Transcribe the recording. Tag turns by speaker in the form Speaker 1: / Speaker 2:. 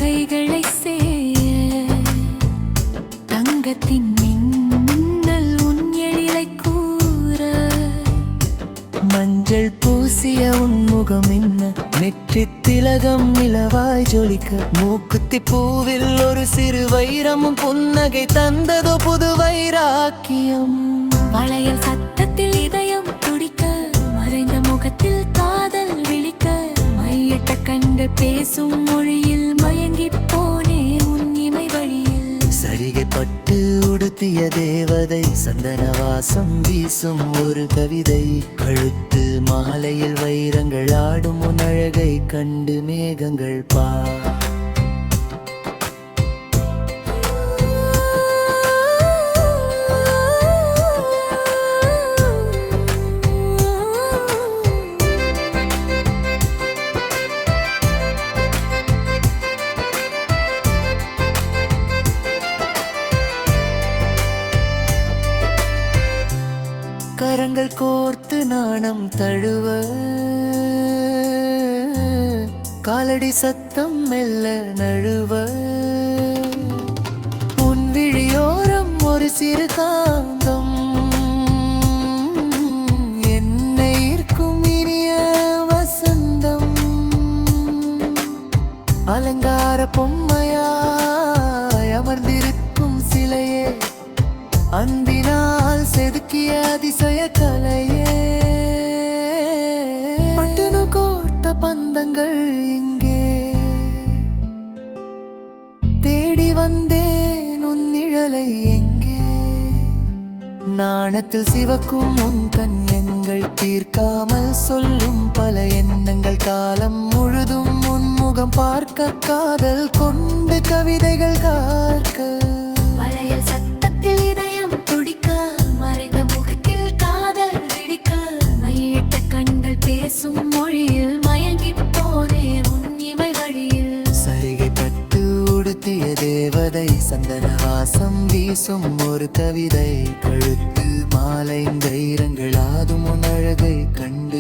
Speaker 1: கைகளை சேய தங்கத்தின் மின்னல் உன் எழிலை கூற மஞ்சள் பூசிய உன்முகம் என்ன நெற்றி திலகம் நிலவாய் ஜொலிக்க மூக்குத்தி பூவில் ஒரு சிறு வைரமும் புன்னகை தந்ததோ புது வைராக்கியம் வளையல் சத்தத்தில் இதயம் துடிக்க மறைந்த முகத்தில் காதல் விழிக்க மையிட்ட கண்கள் பேசும் மொழியில் மயங்கி போனே உன் இமை வழியில் சரிகை பட்டு உடுத்திய தேவதை சந்தன வாசம் வீசும் ஒரு கவிதை கழுத்து மாலையில் வைரங்கள் ஆடும் உன் அழகை கண்டு மேகங்கள் பா கரங்கள் கோர்த்து நாணம் தழுவ காலடி சத்தம் மெல்ல நழுவ உன் விழியோரம் ஒரு சிறு காந்தம் என்னை ஈர்க்கும் இனிய வசந்தம் அலங்கார பொம்மையாய் அமர்ந்திருக்கும் சிலையே அன்பினால் செதுக்கிய அதிசய கலையே பட்டுனு கோட்ட பந்தங்கள் இங்கே தேடி வந்தேன் உன் நிழலை எங்கே நாணத்தில் சிவக்கும் உன் கண்யங்கள் தீர்க்காமல் சொல்லும் பல எண்ணங்கள் காலம் முழுதும் உன் முகம் பார்க்க காதல் கொண்டு கவிதைகள் கார்க்க வளையல் சத்தத்தில் இதயம் துடிக்க மறைந்த முகத்தில் காதல் விழிக்க மையிட்ட கண்கள் பேசும் மொழியில் மயங்கி போனே உன் இமை வழியில் சரிகை பட்டு உடுத்திய தேவதை சந்தன வாசம் வீசும் ஒரு கவிதை கழுத்து மாலை வைரங்கள் ஆதும் உன் அழகை கண்டு